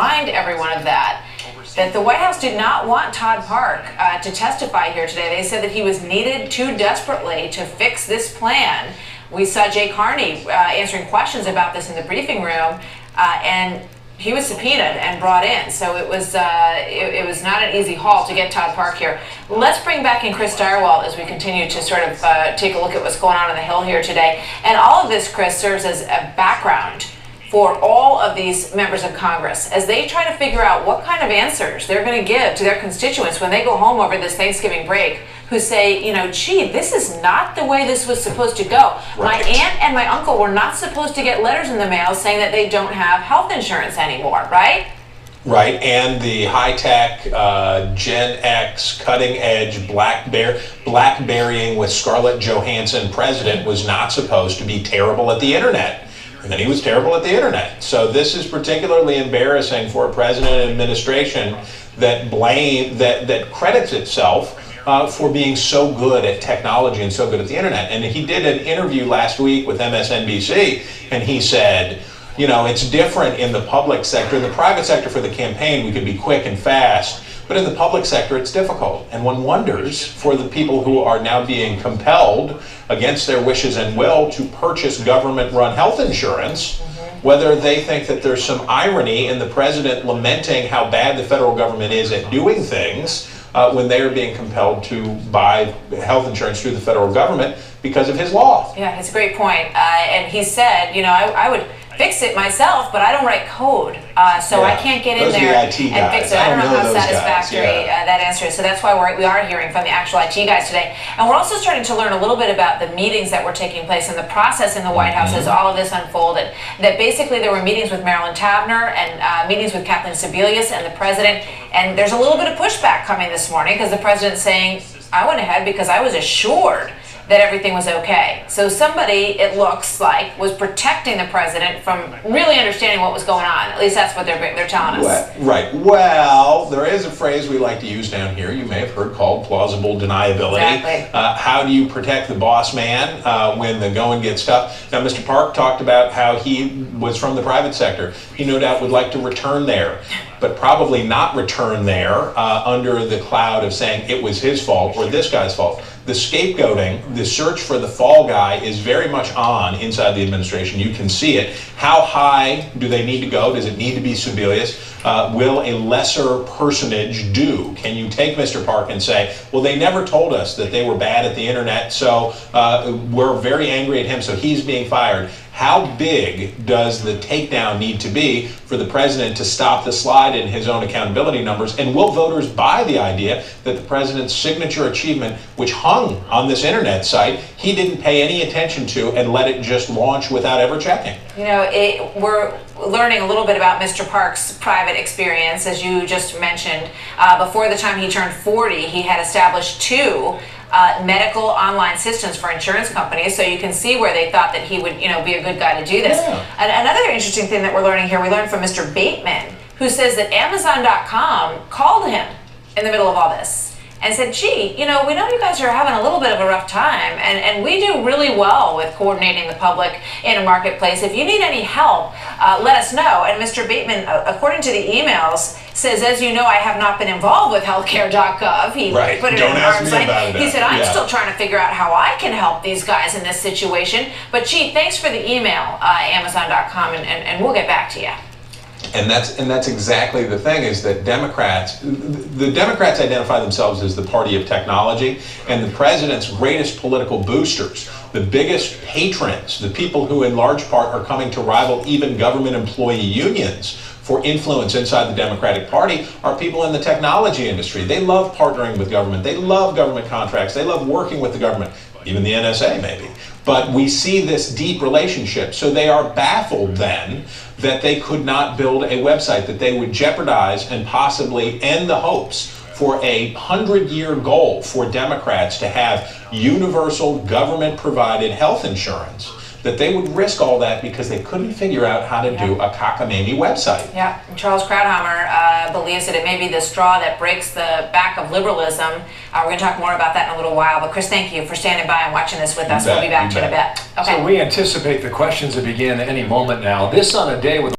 remind everyone of that the White House did not want Todd Park to testify here today. They said that he was needed too desperately to fix this plan. We saw Jay Carney answering questions about this in the briefing room, and he was subpoenaed and brought in. So it was not an easy haul to get Todd Park here. Let's bring back in Chris Stirewalt as we continue to sort of take a look at what's going on the Hill here today. And all of this, Chris, serves as a background for all of these members of Congress as they try to figure out what kind of answers they're going to give to their constituents when they go home over this Thanksgiving break, who say, you know, gee, this is not the way this was supposed to go. Right. My aunt and my uncle were not supposed to get letters in the mail saying that they don't have health insurance anymore, right? Right, and the high-tech, Gen X, cutting-edge, blackberrying with Scarlett Johansson president was not supposed to be terrible at the internet. And then he was terrible at the internet. So this is particularly embarrassing for a president and administration that credits itself for being so good at technology and so good at the internet. And he did an interview last week with MSNBC, and he said, you know, it's different in the public sector. In the private sector for the campaign, we could be quick and fast. But in the public sector, it's difficult. And one wonders, for the people who are now being compelled against their wishes and will to purchase government-run health insurance, whether they think that there's some irony in the president lamenting how bad the federal government is at doing things when they are being compelled to buy health insurance through the federal government because of his law. Yeah, it's a great point. And he said, you know, I would fix it myself, but I don't write code, so I can't get in there and fix it. I don't know how satisfactory that answer is. So that's why we are hearing from the actual IT guys today. And we're also starting to learn a little bit about the meetings that were taking place and the process in the White House as all of this unfolded. That basically there were meetings with Marilyn Tabner and meetings with Kathleen Sebelius and the president. And there's a little bit of pushback coming this morning because the president's saying, I went ahead because I was assured that everything was okay. So somebody, it looks like, was protecting the president from really understanding what was going on. At least that's what they're telling us. Right. Well, there is a phrase we like to use down here, you may have heard, called plausible deniability. Exactly. How do you protect the boss man when the going gets tough? Now, Mr. Park talked about how he was from the private sector. He no doubt would like to return there, but probably not return there under the cloud of saying it was his fault or this guy's fault. The scapegoating, the search for the fall guy is very much on inside the administration. You can see it. How high do they need to go? Does it need to be Sebelius? Will a lesser personage do? Can you take Mr. Park and say, well, they never told us that they were bad at the internet, so we're very angry at him, so he's being fired. How big does the takedown need to be for the president to stop the slide in his own accountability numbers? And will voters buy the idea that the president's signature achievement, which hung on this internet site, he didn't pay any attention to and let it just launch without ever checking? You know, we're learning a little bit about Mr. Park's private experience, as you just mentioned. Before the time he turned 40, he had established two medical online systems for insurance companies, so you can see where they thought that he would, you know, be a good guy to do this. Yeah. And another interesting thing that we're learning here, we learned from Mr. Bateman, who says that Amazon.com called him in the middle of all this and said, gee, you know, we know you guys are having a little bit of a rough time, and we do really well with coordinating the public in a marketplace. If you need any help, let us know. And Mr. Bateman, according to the emails, says, as you know, I have not been involved with healthcare.gov. He put it in arm's length. He said, I'm still trying to figure out how I can help these guys in this situation. But gee, thanks for the email, Amazon.com, and we'll get back to you. And that's exactly the thing, is that the Democrats identify themselves as the party of technology, and the president's greatest political boosters, the biggest patrons, the people who in large part are coming to rival even government employee unions for influence inside the Democratic Party, are people in the technology industry. They love partnering with government. They love government contracts. They love working with the government, even the NSA maybe. But we see this deep relationship. So they are baffled then that they could not build a website, that they would jeopardize and possibly end the hopes for a 100-year goal for Democrats to have universal government-provided health insurance, that they would risk all that because they couldn't figure out how to do a cockamamie website. Yeah, and Charles Krauthammer believes that it may be the straw that breaks the back of liberalism. We're going to talk more about that in a little while, but Chris, thank you for standing by and watching this with us. We'll be back to you in a bit. Okay. So we anticipate the questions to begin any moment now. This on a day with